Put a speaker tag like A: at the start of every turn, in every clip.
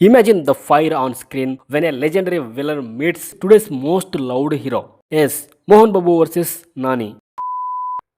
A: Imagine the fire on screen when a legendary villain meets today's most loved hero. Yes, Mohan Babu versus Nani.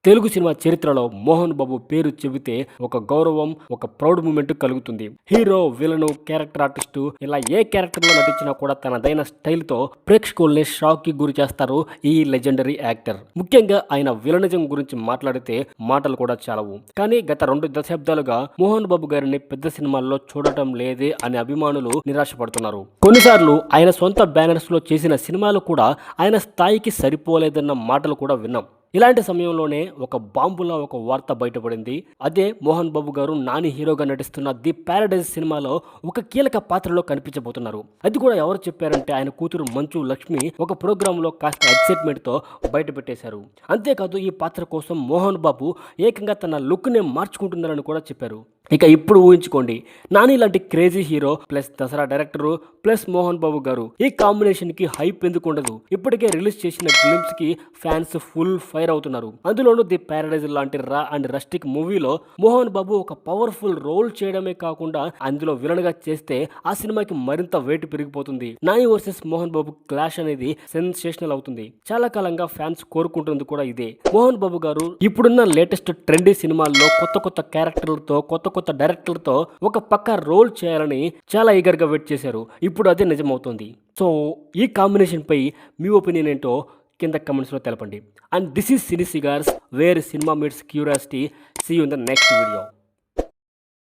A: Telugu cinema చరిత్రలో మోహన్ బాబు పేరు చెబితే ఒక గౌరవం, ఒక proud moment కలుగుతుంది. Hero, villain, character artist ఇలా ఏ character లో నటించినా కూడా తనదైన స్టైల్ తో ప్రేక్షకుల్ని షాక్ కి గురి చేస్తారు ఈ లెజెండరీ యాక్టర్. ముఖ్యంగా ఆయన విలనిజం గురించి మాట్లాడితే మాటలు కూడా చాలవు. కానీ గత 2 దశాబ్దాలుగా మోహన్ బాబు గారిని పెద్ద సినిమాల్లో చూడటం లేదే అని అభిమానులు నిరాశపడుతున్నారు. కొన్నిసార్లు ఆయన సొంత బ్యానర్స్ లో చేసిన సినిమాలు కూడా ఆయన స్థాయికి సరిపోలేదన్న మాటలు కూడా విన్నాం. ఇలాంటి సమయంలోనే ఒక బాంబులా ఒక వార్త బయటపడింది. అదే మోహన్ బాబు గారు నాని హీరోగా నటిస్తున్న ది ప్యారడైజ్ సినిమాలో ఒక కీలక పాత్రలో కనిపించబోతున్నారు. అది కూడా ఎవరు చెప్పారంటే ఆయన కూతురు మంచు లక్ష్మి ఒక ప్రోగ్రామ్ లో కాస్త ఎక్సైట్మెంట్ తో బయట పెట్టేశారు. అంతేకాదు ఈ పాత్ర కోసం మోహన్ బాబు ఏకంగా తన లుక్ నే మార్చుకుంటున్నారని కూడా చెప్పారు. ఇక ఇప్పుడు ఊహించుకోండి, నాని లాంటి crazy hero plus Dasara director plus Mohan Babu గారు, ఈ కాంబినేషన్ కి హైప్ ఎందుకు ఉండదు? ఇప్పటికే రిలీజ్ చేసిన గ్లిమ్స్ కి ఫ్యాన్స్ ఫుల్ ఫైర్ అవుతున్నారు. అందులోనూ ది ప్యారడైజ్ లాంటి రా అండ్ రస్టిక్ మూవీలో మోహన్ బాబు ఒక పవర్ఫుల్ రోల్ చేయడమే కాకుండా అందులో విలన్ గా చేస్తే ఆ సినిమాకి మరింత వెయిట్ పెరిగిపోతుంది. నాని వర్సెస్ మోహన్ బాబు క్లాష్ అనేది సెన్సేషనల్ అవుతుంది. చాలా కాలంగా ఫ్యాన్స్ కోరుకుంటుంది కూడా ఇదే. మోహన్ బాబు గారు ఇప్పుడున్న లేటెస్ట్ ట్రెండీ సినిమాల్లో కొత్త క్యారెక్టర్లతో కొత్త డైరెక్టర్లతో ఒక పక్క రోల్ చేయాలని చాలా ఈగర్ గా వెయిట్ చేశారు. ఇప్పుడు అదే నిజమవుతుంది. సో ఈ కాంబినేషన్ పై మీ ఒపీనియన్ ఏంటో కింద కమెంట్స్ లో తెలపండి. And this is cine cigars where cinema meets curiosity. See you in the next video.